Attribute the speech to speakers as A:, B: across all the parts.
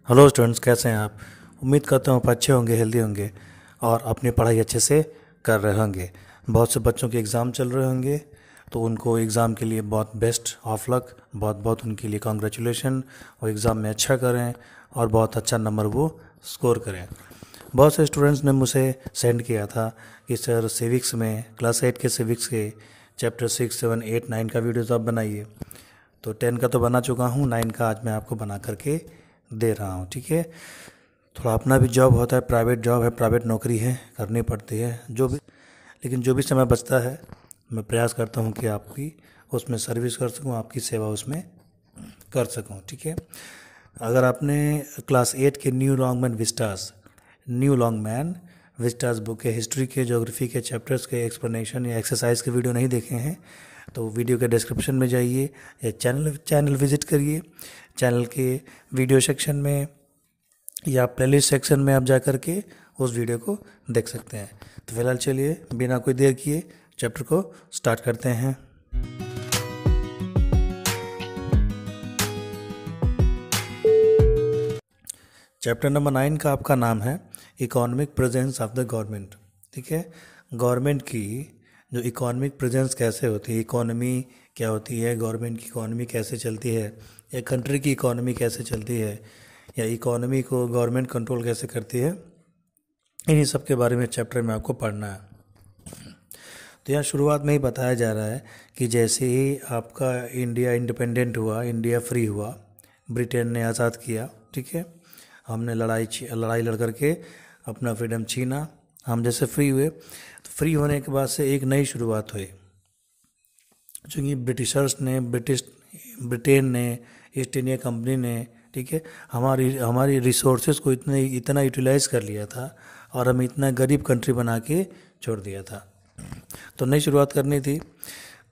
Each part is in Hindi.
A: हेलो स्टूडेंट्स, कैसे हैं आप। उम्मीद करता हूँ आप अच्छे होंगे, हेल्दी होंगे और अपनी पढ़ाई अच्छे से कर रहे होंगे। बहुत से बच्चों के एग्ज़ाम चल रहे होंगे, तो उनको एग्ज़ाम के लिए बहुत बेस्ट ऑफ लक, बहुत बहुत उनके लिए कॉन्ग्रेचुलेशन। वो एग्ज़ाम में अच्छा करें और बहुत अच्छा नंबर वो स्कोर करें। बहुत से स्टूडेंट्स ने मुझे सेंड किया था कि सर सिविक्स में क्लास 8 के सिविक्स के चैप्टर 6, 7, 8, 9 का वीडियोज़ आप बनाइए। तो 10 का तो बना चुका हूँ, 9 का आज मैं आपको बना करके दे रहा हूँ। ठीक है, थोड़ा अपना भी जॉब होता है, प्राइवेट जॉब है, प्राइवेट नौकरी है, करनी पड़ती है जो भी। लेकिन जो भी समय बचता है मैं प्रयास करता हूँ कि आपकी उसमें सर्विस कर सकूँ, आपकी सेवा उसमें कर सकूँ। ठीक है, अगर आपने क्लास 8 के new long man Vistas book के हिस्ट्री के, ज्योग्राफी के चैप्टर्स के एक्सप्लेनेशन या एक्सरसाइज के वीडियो नहीं देखे हैं तो वीडियो के डिस्क्रिप्शन में जाइए या चैनल विजिट करिए। चैनल के वीडियो सेक्शन में या प्लेलिस्ट सेक्शन में आप जा कर के उस वीडियो को देख सकते हैं। तो फिलहाल चलिए बिना कोई देर किए चैप्टर को स्टार्ट करते हैं। चैप्टर नंबर 9 का आपका नाम है economic presence of the government. ठीक है, गवर्नमेंट की जो इकोनॉमिक प्रेजेंस कैसे होती है, इकोनॉमी क्या होती है, गवर्नमेंट की इकोनॉमी कैसे चलती है, या कंट्री की इकोनॉमी कैसे चलती है, या इकोनॉमी को गवर्नमेंट कंट्रोल कैसे करती है, इन्हीं सब के बारे में चैप्टर में आपको पढ़ना है। तो यहाँ शुरुआत में ही बताया जा रहा है कि जैसे ही आपका इंडिया इंडिपेंडेंट हुआ, इंडिया फ्री हुआ, ब्रिटेन ने आज़ाद किया। ठीक है, हमने लड़ाई लड़ करके अपना फ्रीडम छीना, हम जैसे फ्री हुए तो फ्री होने के बाद से एक नई शुरुआत हुई। चूँकि ब्रिटेन ने, ईस्ट इंडिया कंपनी ने, ठीक है, हमारी रिसोर्सेज को इतना यूटिलाइज़ कर लिया था और हमें इतना गरीब कंट्री बना के छोड़ दिया था। तो नई शुरुआत करनी थी,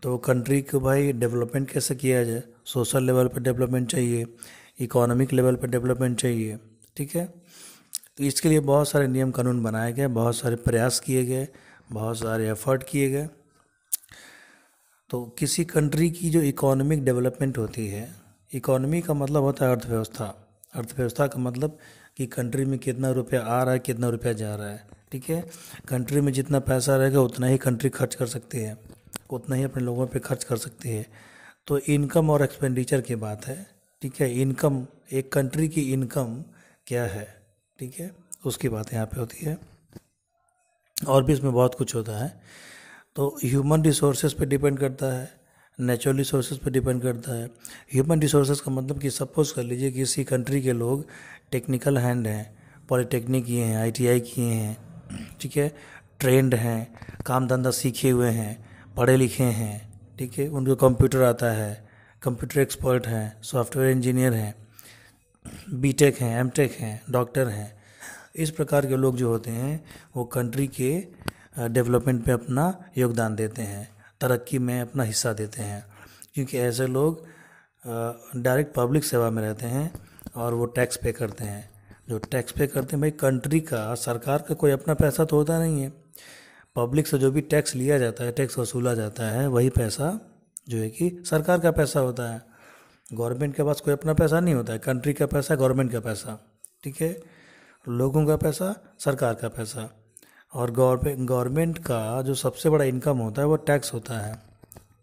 A: तो कंट्री को भाई डेवलपमेंट कैसे किया जाए, सोशल लेवल पर डेवलपमेंट चाहिए, इकोनॉमिक लेवल पर डेवलपमेंट चाहिए। ठीक है, तो इसके लिए बहुत सारे नियम कानून बनाए गए, बहुत सारे प्रयास किए गए, बहुत सारे एफर्ट किए गए। तो किसी कंट्री की जो इकोनॉमिक डेवलपमेंट होती है, इकोनॉमी का मतलब होता है अर्थव्यवस्था। अर्थव्यवस्था का मतलब कि कंट्री में कितना रुपया आ रहा है, कितना रुपया जा रहा है। ठीक है, कंट्री में जितना पैसा रहेगा उतना ही कंट्री खर्च कर सकती है, उतना ही अपने लोगों पे खर्च कर सकती है। तो इनकम और एक्सपेंडिचर की बात है। ठीक है, इनकम, एक कंट्री की इनकम क्या है, ठीक है, उसकी बात यहाँ पे होती है। और भी इसमें बहुत कुछ होता है। तो ह्यूमन रिसोर्सेज पे डिपेंड करता है, नेचुरल रिसोर्सेज पे डिपेंड करता है। ह्यूमन रिसोर्सेज का मतलब कि सपोज कर लीजिए किसी कंट्री के लोग टेक्निकल हैंड हैं, पॉलिटेक्निक किए हैं, आईटीआई किए हैं, ठीक है, ट्रेंड हैं, काम धंधा सीखे हुए हैं, पढ़े लिखे हैं, ठीक है, उनको कंप्यूटर आता है, कंप्यूटर एक्सपर्ट हैं, सॉफ्टवेयर इंजीनियर हैं, बीटेक हैं, एमटेक हैं, डॉक्टर हैं। इस प्रकार के लोग जो होते हैं वो कंट्री के डेवलपमेंट में अपना योगदान देते हैं, तरक्की में अपना हिस्सा देते हैं, क्योंकि ऐसे लोग डायरेक्ट पब्लिक सेवा में रहते हैं और वो टैक्स पे करते हैं। जो टैक्स पे करते हैं भाई, कंट्री का, सरकार का कोई अपना पैसा तो होता नहीं है। पब्लिक से जो भी टैक्स लिया जाता है, टैक्स वसूला जाता है, वही पैसा जो है कि सरकार का पैसा होता है। गवर्नमेंट के पास कोई अपना पैसा नहीं होता है, कंट्री का पैसा, गवर्नमेंट का पैसा। ठीक है, लोगों का पैसा, सरकार का पैसा। और गवर्नमेंट का जो सबसे बड़ा इनकम होता है वो टैक्स होता है।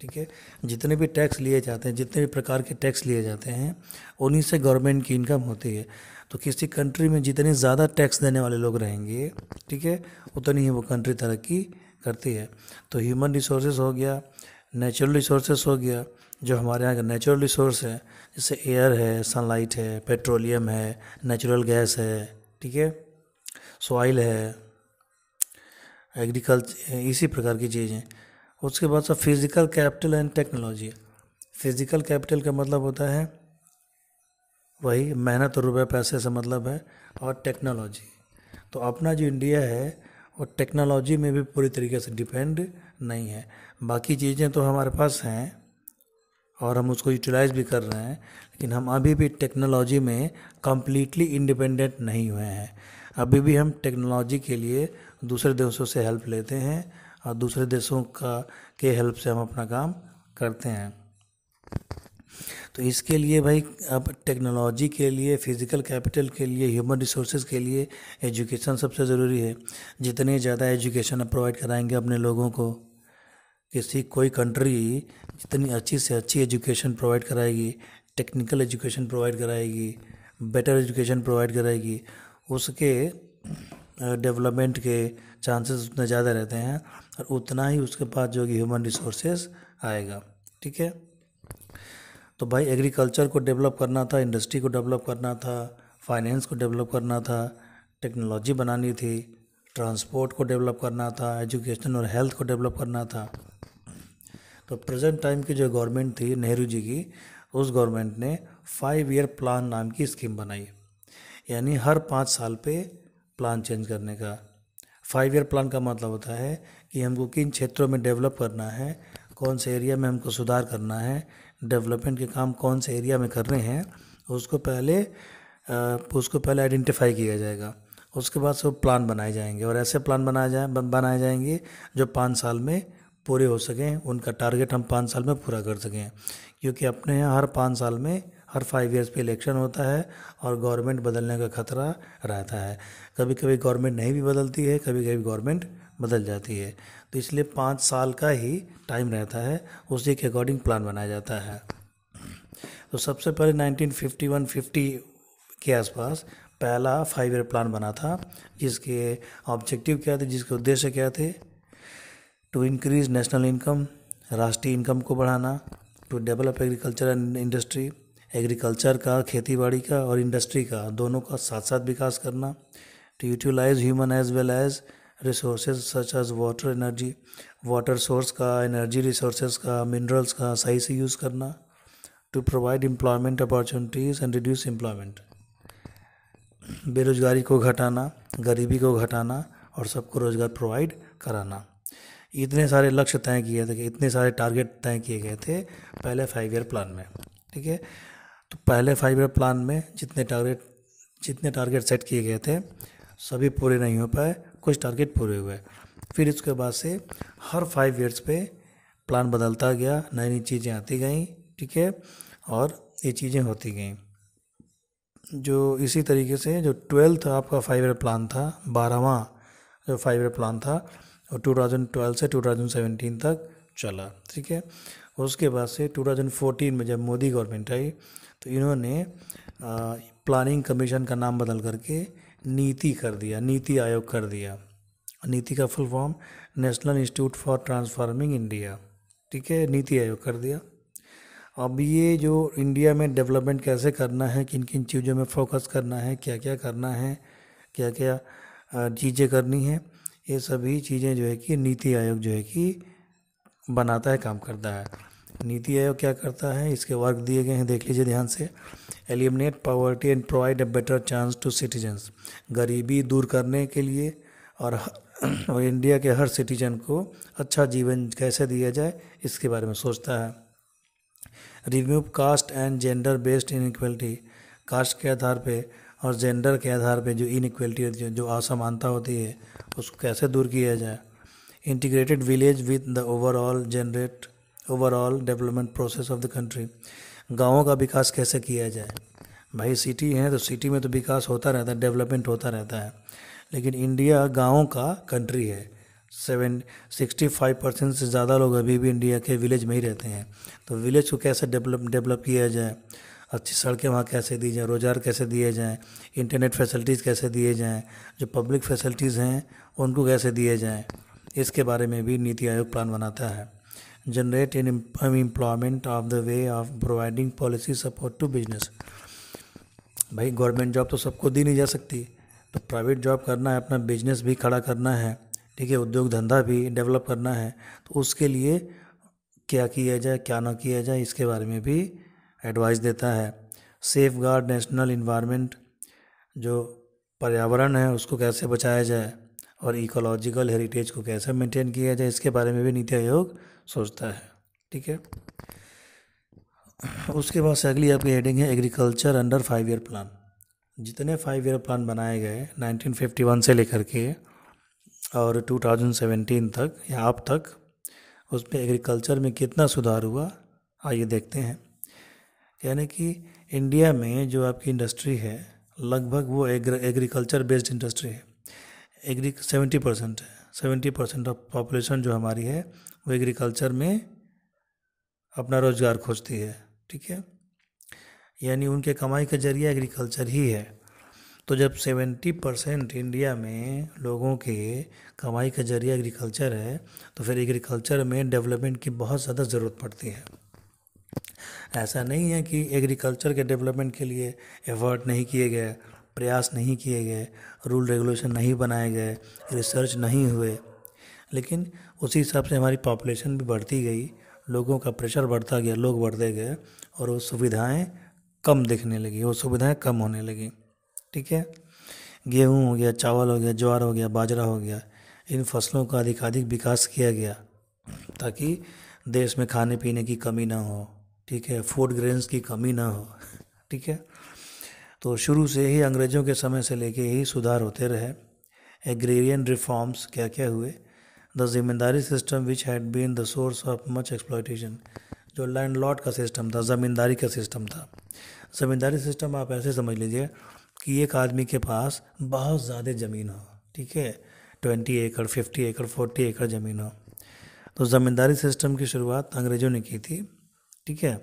A: ठीक है, जितने भी टैक्स लिए जाते हैं, जितने भी प्रकार के टैक्स लिए जाते हैं, उन्हीं से गवर्नमेंट की इनकम होती है। तो किसी कंट्री में जितने ज़्यादा टैक्स देने वाले लोग रहेंगे, ठीक है, उतनी ही वो कंट्री तरक्की करती है। तो ह्यूमन रिसोर्सेज हो गया, नेचुरल रिसोर्सेज हो गया। जो हमारे यहाँ का नेचुरल रिसोर्स है, जैसे एयर है, सनलाइट है, पेट्रोलियम है, नेचुरल गैस है, ठीक है, सॉइल है, एग्रीकल्चर, इसी प्रकार की चीज़ें। उसके बाद सब physical capital and technology. Physical capital का मतलब होता है वही मेहनत और रुपये पैसे से मतलब है, और टेक्नोलॉजी। तो अपना जो इंडिया है वो टेक्नोलॉजी में भी पूरी तरीके से डिपेंड नहीं है। बाकी चीज़ें तो हमारे पास हैं और हम उसको यूटिलाइज भी कर रहे हैं, लेकिन हम अभी भी टेक्नोलॉजी में कम्प्लीटली इंडिपेंडेंट नहीं हुए हैं। अभी भी हम टेक्नोलॉजी के लिए दूसरे देशों से हेल्प लेते हैं और दूसरे देशों के हेल्प से हम अपना काम करते हैं। तो इसके लिए भाई अब टेक्नोलॉजी के लिए, फिज़िकल कैपिटल के लिए, ह्यूमन रिसोर्सेज के लिए एजुकेशन सबसे ज़रूरी है। जितने ज़्यादा एजुकेशन आप प्रोवाइड कराएंगे अपने लोगों को, कोई कंट्री जितनी अच्छी से अच्छी एजुकेशन प्रोवाइड कराएगी, टेक्निकल एजुकेशन प्रोवाइड कराएगी, बेटर एजुकेशन प्रोवाइड कराएगी, उसके डेवलपमेंट के चांसेस उतने ज़्यादा रहते हैं और उतना ही उसके पास जो कि ह्यूमन रिसोर्सेज आएगा। ठीक है, तो भाई एग्रीकल्चर को डेवलप करना था, इंडस्ट्री को डेवलप करना था, फाइनेंस को डेवलप करना था, टेक्नोलॉजी बनानी थी, ट्रांसपोर्ट को डेवलप करना था, एजुकेशन और हेल्थ को डेवलप करना था। तो प्रेजेंट टाइम की जो गवर्नमेंट थी नेहरू जी की, उस गवर्नमेंट ने 5 ईयर प्लान नाम की स्कीम बनाई, यानी हर 5 साल पे प्लान चेंज करने का। 5 ईयर प्लान का मतलब होता है कि हमको किन क्षेत्रों में डेवलप करना है, कौन से एरिया में हमको सुधार करना है, डेवलपमेंट के काम कौन से एरिया में करने हैं, उसको पहले आइडेंटिफाई किया जाएगा। उसके बाद सब प्लान बनाए जाएंगे और ऐसे प्लान बनाए जाएंगे जो 5 साल में पूरे हो सकें, उनका टारगेट हम 5 साल में पूरा कर सकें। क्योंकि अपने यहाँ हर 5 साल में, हर 5 ईयर्स पे इलेक्शन होता है और गवर्नमेंट बदलने का खतरा रहता है। कभी कभी गवर्नमेंट नहीं भी बदलती है, कभी कभी गवर्नमेंट बदल जाती है। तो इसलिए 5 साल का ही टाइम रहता है, उसी के अकॉर्डिंग प्लान बनाया जाता है। तो सबसे पहले 1951-50 के आसपास पहला 5 ईयर प्लान बना था, जिसके ऑब्जेक्टिव क्या थे, जिसके उद्देश्य क्या थे? टू इंक्रीज नेशनल इनकम, राष्ट्रीय इनकम को बढ़ाना, to develop agriculture and industry, agriculture का, खेती बाड़ी का और इंडस्ट्री का दोनों का साथ साथ विकास करना, to utilise human as well as resources such as water energy, water source का, एनर्जी रिसोर्सेज का, मिनरल्स का सही से यूज़ करना, to provide employment opportunities and reduce employment, बेरोजगारी को घटाना, गरीबी को घटाना और सबको रोज़गार प्रोवाइड कराना। इतने सारे लक्ष्य तय किए थे, इतने सारे टारगेट तय किए गए थे पहले 5 ईयर प्लान में। ठीक है, तो पहले 5 ईयर प्लान में जितने टारगेट सेट किए गए थे सभी पूरे नहीं हो पाए, कुछ टारगेट पूरे हुए। फिर इसके बाद से हर 5 ईयर्स पे प्लान बदलता गया, नई नई चीज़ें आती गईं। ठीक है, और ये चीज़ें होती गईं। जो इसी तरीके से जो 12th आपका 5 ईयर प्लान था, 12वां जो 5 ईयर प्लान था, और 2012 से 2017 तक चला। ठीक है, उसके बाद से 2014 में जब मोदी गवर्नमेंट आई तो इन्होंने प्लानिंग कमीशन का नाम बदल करके नीति कर दिया, नीति आयोग कर दिया। नीति का full form national institute for transforming India. ठीक है, नीति आयोग कर दिया। अब ये जो इंडिया में डेवलपमेंट कैसे करना है, किन किन चीज़ों में फोकस करना है, क्या क्या करना है, क्या क्या चीज़ें करनी है, ये सभी चीज़ें जो है कि नीति आयोग जो है कि बनाता है, काम करता है। नीति आयोग क्या करता है, इसके वर्क दिए गए हैं, देख लीजिए ध्यान से। Eliminate poverty and provide a better chance to citizens, गरीबी दूर करने के लिए और इंडिया के हर सिटीजन को अच्छा जीवन कैसे दिया जाए इसके बारे में सोचता है। Remove caste and gender based inequality, caste के आधार पे और जेंडर के आधार पे जो इनइक्वलिटी, जो असमानता होती है, उसको कैसे दूर किया जाए। Integrated village with the overall development process of the country, गाँवों का विकास कैसे किया जाए। भाई सिटी है तो सिटी में तो विकास होता रहता है, डेवलपमेंट होता रहता है, लेकिन इंडिया गाँवों का कंट्री है। 65% से ज़्यादा लोग अभी भी इंडिया के विलेज में ही रहते हैं। तो विलेज को कैसे डेवलप किया जाए, अच्छी सड़कें वहाँ कैसे दी जाए, रोज़गार कैसे दिए जाएँ, इंटरनेट फैसिलिटीज़ कैसे दिए जाएँ, जो पब्लिक फैसिलिटीज़ हैं उनको कैसे दिए जाएँ, इसके बारे में भी नीति आयोग प्लान बनाता है। Generate employment of the way of providing policy support to business, भाई गवर्नमेंट जॉब तो सबको दी नहीं जा सकती, तो प्राइवेट जॉब करना है, अपना बिजनेस भी खड़ा करना है। ठीक है, उद्योग धंधा भी डेवलप करना है, तो उसके लिए क्या किया जाए, क्या ना किया जाए, इसके बारे में भी एडवाइस देता है। सेफ गार्ड नेशनल इन्वायरमेंट, जो पर्यावरण है उसको कैसे बचाया जाए और इकोलॉजिकल हेरिटेज को कैसे मेंटेन किया जाए, इसके बारे में भी नीति आयोग सोचता है। ठीक है, उसके बाद से अगली आपकी हेडिंग है एग्रीकल्चर अंडर 5 ईयर प्लान। जितने 5 ईयर प्लान बनाए गए 1951 से लेकर के और 2017 तक या अब तक, उसमें एग्रीकल्चर में कितना सुधार हुआ, आइए देखते हैं। यानी कि इंडिया में जो आपकी इंडस्ट्री है लगभग वो एग्रीकल्चर बेस्ड इंडस्ट्री है। 70% है, 70% ऑफ पॉपुलेशन जो हमारी है वो एग्रीकल्चर में अपना रोजगार खोजती है। ठीक है, यानी उनके कमाई का जरिया एग्रीकल्चर ही है। तो जब 70% इंडिया में लोगों के कमाई का जरिया एग्रीकल्चर है, तो फिर एग्रीकल्चर में डेवलपमेंट की बहुत ज़्यादा ज़रूरत पड़ती है। ऐसा नहीं है कि एग्रीकल्चर के डेवलपमेंट के लिए एफर्ट नहीं किए गए, प्रयास नहीं किए गए, रूल रेगुलेशन नहीं बनाए गए, रिसर्च नहीं हुए, लेकिन उसी हिसाब से हमारी पॉपुलेशन भी बढ़ती गई, लोगों का प्रेशर बढ़ता गया, लोग बढ़ते गए और वो सुविधाएं कम दिखने लगी, वो सुविधाएं कम होने लगी। ठीक है, गेहूँ हो गया, चावल हो गया, ज्वार हो गया, बाजरा हो गया, इन फसलों का अधिकाधिक विकास किया गया ताकि देश में खाने पीने की कमी ना हो। ठीक है, फूड ग्रेन्स की कमी ना हो। ठीक है, तो शुरू से ही अंग्रेज़ों के समय से लेके ही सुधार होते रहे। एग्रेरियन रिफॉर्म्स क्या क्या हुए? The zamindari system which had been the source of much exploitation, जो लैंडलॉर्ड का सिस्टम था, ज़मींदारी का सिस्टम था। ज़मींदारी सिस्टम आप ऐसे समझ लीजिए कि एक आदमी के पास बहुत ज़्यादा ज़मीन हो। ठीक है, 20 एकड़, 50 एकड़, 40 एकड़ ज़मीन हो। तो ज़मींदारी सिस्टम की शुरुआत अंग्रेज़ों ने की थी। ठीक है,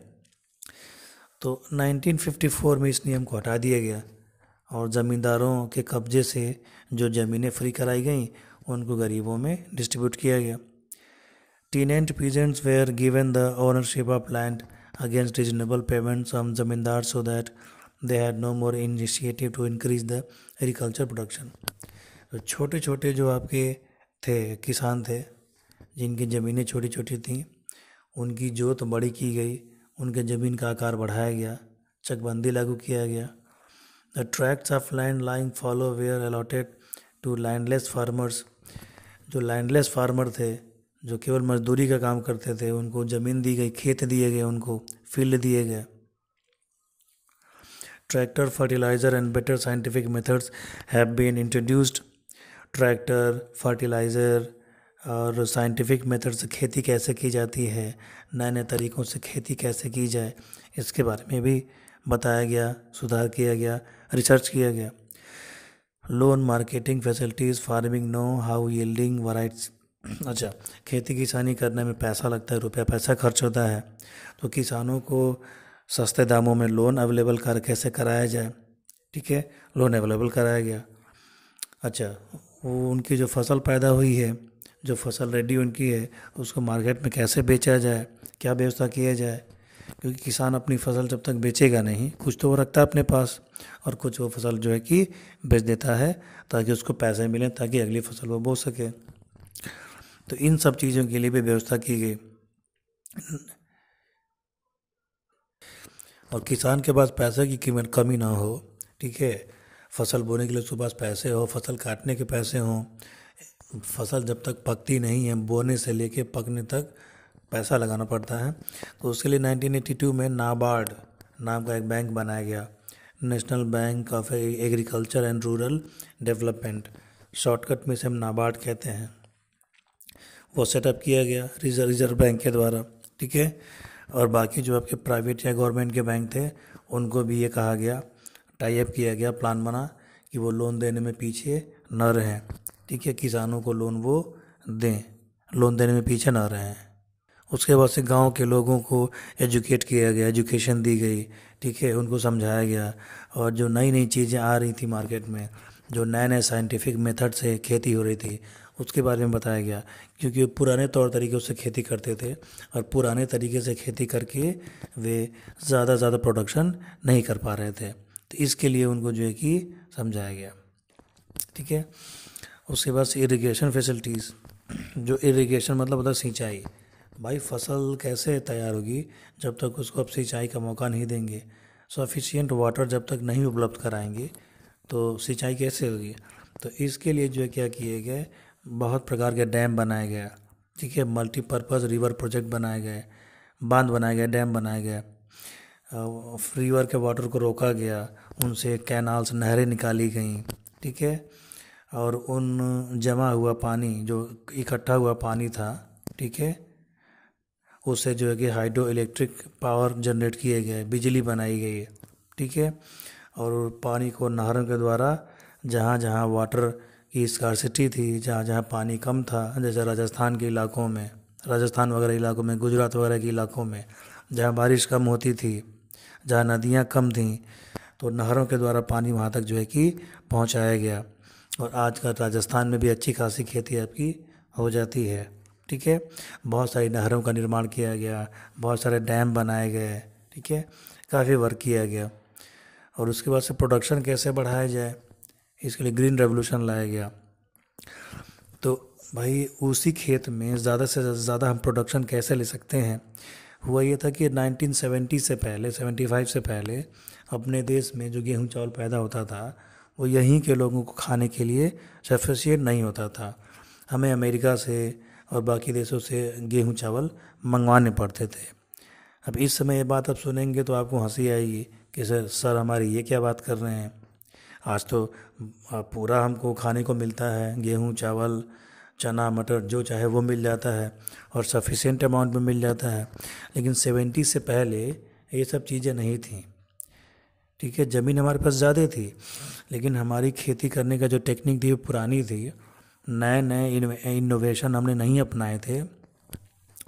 A: तो 1954 में इस नियम को हटा दिया गया और ज़मींदारों के कब्जे से जो ज़मीनें फ्री कराई गई उनको गरीबों में डिस्ट्रीब्यूट किया गया। Tenant peasants were given the ownership of land against reasonable payments from zamindar so that they had no more initiative to increase the agriculture production. तो छोटे छोटे जो आपके थे किसान थे, जिनकी ज़मीनें छोटी छोटी थीं, उनकी जोत बड़ी की गई, उनके ज़मीन का आकार बढ़ाया गया, चकबंदी लागू किया गया। The tracts of land lying fallow were allotted to landless farmers, जो लैंडलेस फार्मर थे, जो केवल मजदूरी का काम करते थे, उनको ज़मीन दी गई, खेत दिए गए, उनको फील्ड दिए गए। Tractor, fertiliser and better scientific methods have been introduced. Tractor, fertiliser और साइंटिफिक मेथड से खेती कैसे की जाती है, नए नए तरीक़ों से खेती कैसे की जाए, इसके बारे में भी बताया गया, सुधार किया गया, रिसर्च किया गया। Loan, marketing facilities, farming know how yielding varieties. अच्छा, खेती किसानी करने में पैसा लगता है, रुपया पैसा खर्च होता है, तो किसानों को सस्ते दामों में लोन अवेलेबल कैसे कराया जाए। ठीक है, लोन अवेलेबल कराया गया। अच्छा, वो उनकी जो फसल पैदा हुई है, जो फसल रेडी उनकी है, उसको मार्केट में कैसे बेचा जाए, क्या व्यवस्था किया जाए, क्योंकि किसान अपनी फसल जब तक बेचेगा नहीं, कुछ तो वो रखता है अपने पास और कुछ वो फसल जो है कि बेच देता है ताकि उसको पैसे मिलें, ताकि अगली फसल वो बो सके। तो इन सब चीज़ों के लिए भी व्यवस्था की गई और किसान के पास पैसे की कीमत कमी ना हो। ठीक है, फसल बोने के लिए उसके पास पैसे हो, फसल काटने के पैसे हों, फसल जब तक पकती नहीं है, बोने से लेके पकने तक पैसा लगाना पड़ता है। तो उसके लिए 1982 में नाबार्ड नाम का एक बैंक बनाया गया, national bank of agriculture and rural development, shortcut में से हम नाबार्ड कहते हैं। वो सेटअप किया गया रिजर्व बैंक के द्वारा। ठीक है, और बाकी जो आपके प्राइवेट या गवर्नमेंट के बैंक थे उनको भी ये कहा गया, टाई अप किया गया, प्लान बना कि वो लोन देने में पीछे न रहें। ठीक है, किसानों को लोन वो दें, लोन देने में पीछे ना रहें। उसके बाद से गांव के लोगों को एजुकेट किया गया, एजुकेशन दी गई। ठीक है, उनको समझाया गया और जो नई नई चीज़ें आ रही थी मार्केट में, जो नए नए साइंटिफिक मेथड से खेती हो रही थी, उसके बारे में बताया गया, क्योंकि वो पुराने तौर तरीक़ों से खेती करते थे और पुराने तरीके से खेती करके वे ज़्यादा प्रोडक्शन नहीं कर पा रहे थे, तो इसके लिए उनको जो है कि समझाया गया। ठीक है, उसके बाद से इरिगेशन फैसिलिटीज़, जो इरिगेशन मतलब होता है सिंचाई। भाई फसल कैसे तैयार होगी जब तक उसको आप सिंचाई का मौका नहीं देंगे, सफिशिएंट वाटर जब तक नहीं उपलब्ध कराएंगे तो सिंचाई कैसे होगी। तो इसके लिए जो है क्या किए गए, बहुत प्रकार के डैम बनाए गए। ठीक है, मल्टीपर्पज़ रिवर प्रोजेक्ट बनाए गए, बांध बनाए गए, डैम बनाए गए, रिवर के वाटर को रोका गया, उनसे कैनाल्स, नहरें निकाली गई। ठीक है, और उन जमा हुआ पानी, जो इकट्ठा हुआ पानी था, ठीक है, उससे जो है कि हाइड्रो इलेक्ट्रिक पावर जनरेट किए गए, बिजली बनाई गई है, ठीक है। और पानी को नहरों के द्वारा जहाँ जहाँ वाटर की स्कार्सिटी थी, जहाँ जहाँ पानी कम था, जैसे राजस्थान के इलाकों में, राजस्थान वगैरह इलाकों में, गुजरात वगैरह के इलाकों में जहाँ बारिश कम होती थी, जहाँ नदियाँ कम थीं, तो नहरों के द्वारा पानी वहाँ तक जो है कि पहुँचाया गया। और आज का राजस्थान में भी अच्छी खासी खेती आपकी हो जाती है, ठीक है। बहुत सारी नहरों का निर्माण किया गया, बहुत सारे डैम बनाए गए, ठीक है, काफ़ी वर्क किया गया। और उसके बाद से प्रोडक्शन कैसे बढ़ाया जाए, इसके लिए ग्रीन रेवोल्यूशन लाया गया। तो भाई उसी खेत में ज़्यादा से ज़्यादा हम प्रोडक्शन कैसे ले सकते हैं। हुआ ये था कि 1970 से पहले, 75 से पहले अपने देश में जो गेहूं चावल पैदा होता था वो यहीं के लोगों को खाने के लिए सफिशिएंट नहीं होता था। हमें अमेरिका से और बाकी देशों से गेहूं चावल मंगवाने पड़ते थे। अब इस समय ये बात आप सुनेंगे तो आपको हंसी आएगी कि सर हमारी ये क्या बात कर रहे हैं। आज तो पूरा हमको खाने को मिलता है, गेहूं चावल चना मटर जो चाहे वो मिल जाता है और सफिशिएंट अमाउंट में मिल जाता है। लेकिन 70 से पहले ये सब चीज़ें नहीं थी, ठीक है। ज़मीन हमारे पास ज़्यादा थी लेकिन हमारी खेती करने का जो टेक्निक थी वो पुरानी थी, नए नए इनोवेशन हमने नहीं अपनाए थे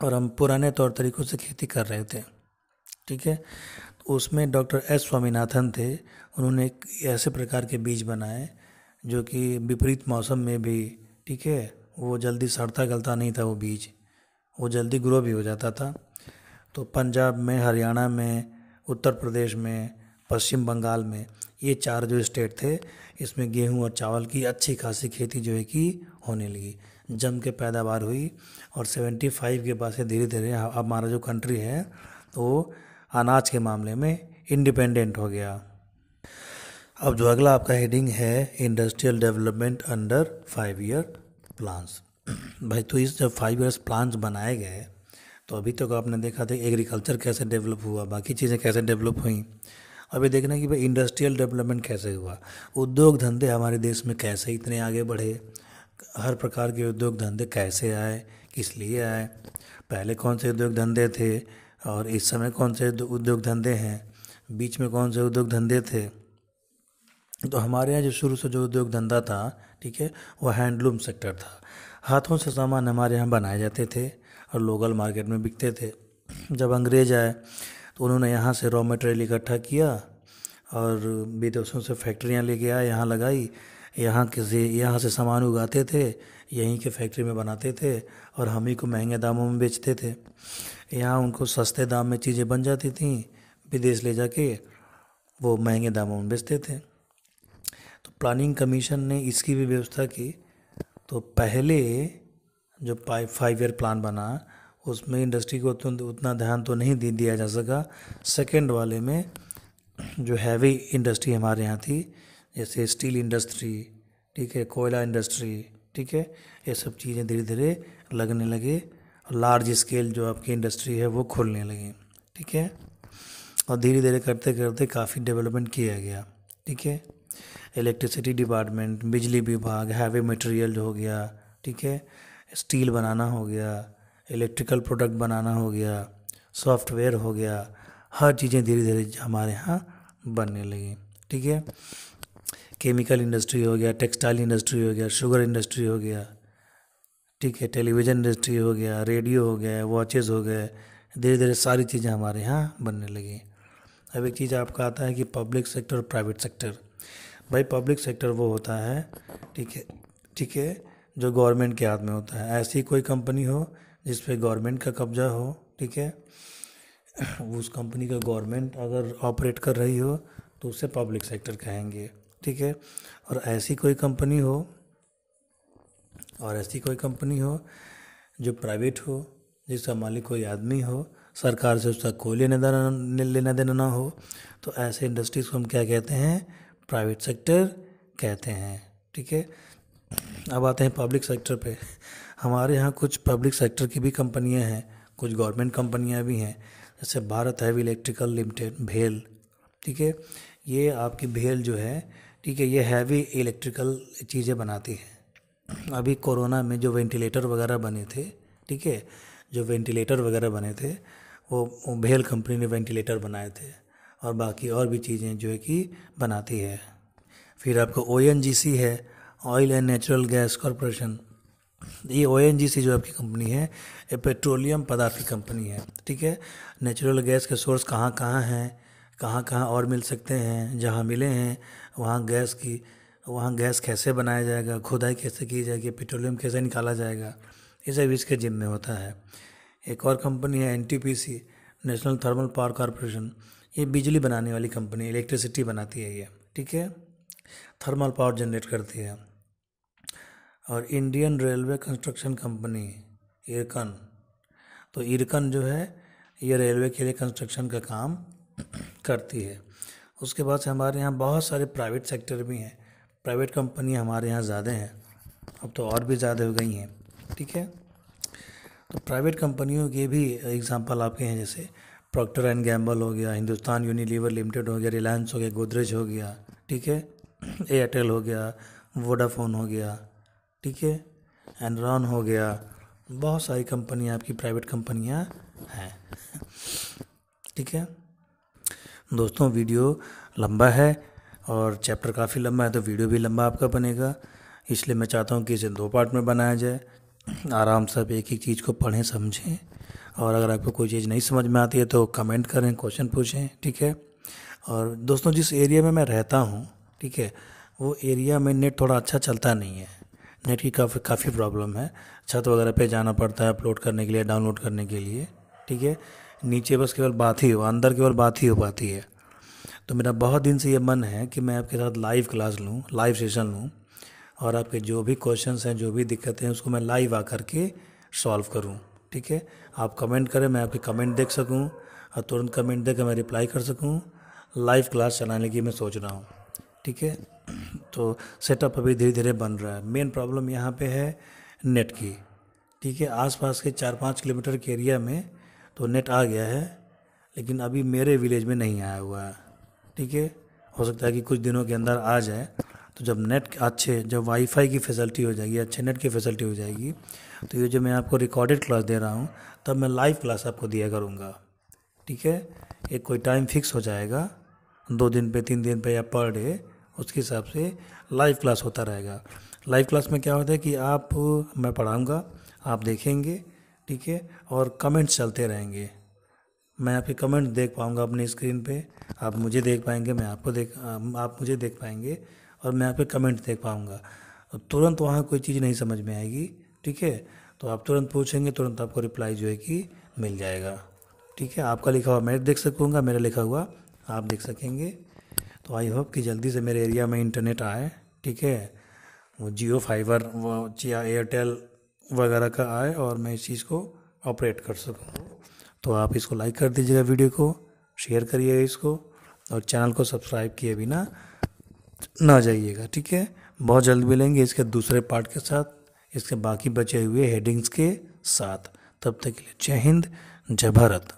A: और हम पुराने तौर तरीक़ों से खेती कर रहे थे, ठीक है। तो उसमें डॉक्टर एस स्वामीनाथन थे, उन्होंने एक ऐसे प्रकार के बीज बनाए जो कि विपरीत मौसम में भी, ठीक है, वो जल्दी सड़ता गलता नहीं था, वो बीज वो जल्दी ग्रो भी हो जाता था। तो पंजाब में, हरियाणा में, उत्तर प्रदेश में, पश्चिम बंगाल में, ये 4 जो स्टेट थे इसमें गेहूं और चावल की अच्छी खासी खेती जो है कि होने लगी, जम के पैदावार हुई। और 75 के बाद से धीरे धीरे हमारा जो कंट्री है तो अनाज के मामले में इंडिपेंडेंट हो गया। अब जो अगला आपका हेडिंग है industrial development under 5 year plans. भाई तो इस जब 5 ईयर्स प्लान्स बनाए गए तो अभी तक आपने देखा था एग्रीकल्चर कैसे डेवलप हुआ, बाकी चीज़ें कैसे डेवलप हुई। अभी देखना कि भाई इंडस्ट्रियल डेवलपमेंट कैसे हुआ, उद्योग धंधे हमारे देश में कैसे इतने आगे बढ़े, हर प्रकार के उद्योग धंधे कैसे आए, किस लिए आए, पहले कौन से उद्योग धंधे थे और इस समय कौन से उद्योग धंधे हैं, बीच में कौन से उद्योग धंधे थे। तो हमारे यहाँ जो शुरू से जो उद्योग धंधा था, ठीक है, वो हैंडलूम सेक्टर था। हाथों से सामान हमारे यहाँ बनाए जाते थे और लोकल मार्केट में बिकते थे। जब अंग्रेज आए तो उन्होंने यहाँ से रॉ मटेरियल इकट्ठा किया और विदेशों से फैक्ट्रियाँ लेके आए, यहाँ लगाई, यहाँ से सामान उगाते थे, यहीं के फैक्ट्री में बनाते थे और हम ही को महंगे दामों में बेचते थे। यहाँ उनको सस्ते दाम में चीज़ें बन जाती थीं, विदेश ले जाके वो महंगे दामों में बेचते थे। तो प्लानिंग कमीशन ने इसकी भी व्यवस्था की। तो पहले जो 5 ईयर प्लान बना उसमें इंडस्ट्री को उतना ध्यान तो नहीं दिया जा सका। सेकंड वाले में जो हैवी इंडस्ट्री हमारे यहाँ थी, जैसे स्टील इंडस्ट्री, ठीक है, कोयला इंडस्ट्री, ठीक है, ये सब चीज़ें धीरे धीरे लगने लगे। लार्ज स्केल जो आपकी इंडस्ट्री है वो खुलने लगी, ठीक है। और धीरे धीरे करते करते काफ़ी डेवलपमेंट किया गया, ठीक है। इलेक्ट्रिसिटी डिपार्टमेंट, बिजली विभाग, हैवी मटेरियल हो गया, ठीक है, स्टील बनाना हो गया, इलेक्ट्रिकल प्रोडक्ट बनाना हो गया, सॉफ्टवेयर हो गया, हर चीज़ें धीरे धीरे हमारे यहाँ बनने लगी, ठीक है। केमिकल इंडस्ट्री हो गया, टेक्सटाइल इंडस्ट्री हो गया, शुगर इंडस्ट्री हो गया, ठीक है, टेलीविज़न इंडस्ट्री हो गया, रेडियो हो गया, वॉचेज़ हो गए, धीरे धीरे सारी चीज़ें हमारे यहाँ बनने लगी। अब एक चीज़ आपका आता है कि पब्लिक सेक्टर और प्राइवेट सेक्टर। भाई पब्लिक सेक्टर वो होता है, ठीक है, ठीक है, जो गवर्नमेंट के हाथ में होता है। ऐसी कोई कंपनी हो जिस पे गवर्नमेंट का कब्जा हो, ठीक है, उस कंपनी का गवर्नमेंट अगर ऑपरेट कर रही हो तो उसे पब्लिक सेक्टर कहेंगे, ठीक है। और ऐसी कोई कंपनी हो जो प्राइवेट हो, जिसका मालिक कोई आदमी हो, सरकार से उसका कोई लेना देना ना हो, तो ऐसे इंडस्ट्रीज़ को हम क्या कहते हैं, प्राइवेट सेक्टर कहते हैं, ठीक है। अब आते हैं पब्लिक सेक्टर पे। हमारे यहाँ कुछ पब्लिक सेक्टर की भी कंपनियाँ हैं, कुछ गवर्नमेंट कंपनियाँ भी हैं, जैसे भारत हैवी इलेक्ट्रिकल लिमिटेड, भेल, ठीक है। ये आपकी भेल जो है, ठीक है, ये हैवी इलेक्ट्रिकल चीज़ें बनाती है। अभी कोरोना में जो वेंटिलेटर वगैरह बने थे, ठीक है, जो वेंटिलेटर वगैरह बने थे वो भेल कंपनी ने वेंटिलेटर बनाए थे, और बाकी और भी चीज़ें जो है कि बनाती है। फिर आपको ONGC है, oil and natural gas corporation. ये ONGC जो आपकी कंपनी है ये पेट्रोलियम पदार्थ की कंपनी है, ठीक है। नेचुरल गैस के सोर्स कहाँ कहाँ हैं, कहाँ कहाँ और मिल सकते हैं, जहाँ मिले हैं वहाँ गैस कैसे बनाया जाएगा, खुदाई कैसे की जाएगी, पेट्रोलियम कैसे निकाला जाएगा, ये सब इसके जिम्मे होता है। एक और कंपनी है NTPC, national thermal power corporation. ये बिजली बनाने वाली कंपनी, इलेक्ट्रिसिटी बनाती है ये, ठीक है, थर्मल पावर जनरेट करती है। और Indian railway construction company IRCON, तो इरकन जो है ये रेलवे के लिए कंस्ट्रक्शन का काम करती है। उसके बाद से हमारे यहाँ बहुत सारे प्राइवेट सेक्टर भी हैं, प्राइवेट कंपनियाँ हमारे यहाँ ज़्यादा हैं, अब तो और भी ज़्यादा हो गई हैं, ठीक है। तो प्राइवेट कंपनियों के भी एग्जांपल आपके हैं, जैसे प्रॉक्टर एंड गैम्बल हो गया, हिंदुस्तान यूनिलीवर लिमिटेड हो गया, रिलायंस हो गया, गोदरेज हो गया, ठीक है, एयरटेल हो गया, वोडाफोन हो गया, ठीक है, एनरॉन हो गया। बहुत सारी कंपनियां आपकी प्राइवेट कंपनियां हैं, ठीक है। दोस्तों वीडियो लंबा है और चैप्टर काफ़ी लंबा है, तो वीडियो भी लंबा आपका बनेगा, इसलिए मैं चाहता हूँ कि इसे 2 पार्ट में बनाया जाए। आराम से आप एक एक चीज़ को पढ़ें समझें, और अगर आपको कोई चीज़ नहीं समझ में आती है तो कमेंट करें, क्वेश्चन पूछें, ठीक है। और दोस्तों जिस एरिया में मैं रहता हूँ, ठीक है, वो एरिया में नेट थोड़ा अच्छा चलता नहीं है, नेट की काफ़ी प्रॉब्लम है। छत वगैरह पे जाना पड़ता है अपलोड करने के लिए, डाउनलोड करने के लिए, ठीक है। नीचे बस केवल बात ही हो, अंदर केवल बात ही हो पाती है। तो मेरा बहुत दिन से ये मन है कि मैं आपके साथ लाइव क्लास लूँ, लाइव सेशन लूँ, और आपके जो भी क्वेश्चंस हैं, जो भी दिक्कतें हैं, उसको मैं लाइव आकर के सॉल्व करूँ, ठीक है। आप कमेंट करें, मैं आपके कमेंट देख सकूँ, और तुरंत कमेंट देकर मैं रिप्लाई कर सकूँ। लाइव क्लास चलाने की मैं सोच रहा हूँ, ठीक है। तो सेटअप अभी धीरे धीरे बन रहा है। मेन प्रॉब्लम यहाँ पे है नेट की, ठीक है। आसपास के 4-5 किलोमीटर के एरिया में तो नेट आ गया है, लेकिन अभी मेरे विलेज में नहीं आया हुआ है, ठीक है। हो सकता है कि कुछ दिनों के अंदर आ जाए। तो जब वाईफाई की फैसिलिटी हो जाएगी, अच्छे नेट की फैसिलिटी हो जाएगी, तो ये जो मैं आपको रिकॉर्डेड क्लास दे रहा हूँ, तब मैं लाइव क्लास आपको दिया करूँगा, ठीक है। एक कोई टाइम फिक्स हो जाएगा, 2 दिन पे, 3 दिन पे, या पर डे, उसके हिसाब से लाइव क्लास होता रहेगा। लाइव क्लास में क्या होता है कि मैं पढ़ाऊँगा, आप देखेंगे, ठीक है, और कमेंट्स चलते रहेंगे। मैं आपके कमेंट देख पाऊँगा अपनी स्क्रीन पे, आप मुझे देख पाएंगे, आप मुझे देख पाएंगे, और मैं आपके कमेंट देख पाऊँगा। तुरंत वहाँ कोई चीज़ नहीं समझ में आएगी, ठीक है, तो आप तुरंत पूछेंगे, तुरंत आपको रिप्लाई जो है कि मिल जाएगा, ठीक है। आपका लिखा हुआ मैं देख सकूँगा, मेरा लिखा हुआ आप देख सकेंगे। तो आई होप कि जल्दी से मेरे एरिया में इंटरनेट आए, ठीक है, वो जियो फाइबर या एयरटेल वगैरह का आए, और मैं इस चीज़ को ऑपरेट कर सकूँ। तो आप इसको लाइक कर दीजिएगा, वीडियो को शेयर करिए इसको, और चैनल को सब्सक्राइब किए बिना ना जाइएगा, ठीक है। बहुत जल्द मिलेंगे इसके दूसरे पार्ट के साथ, इसके बाकी बचे हुए हेडिंग्स के साथ। तब तक के लिए जय हिंद, जय भारत।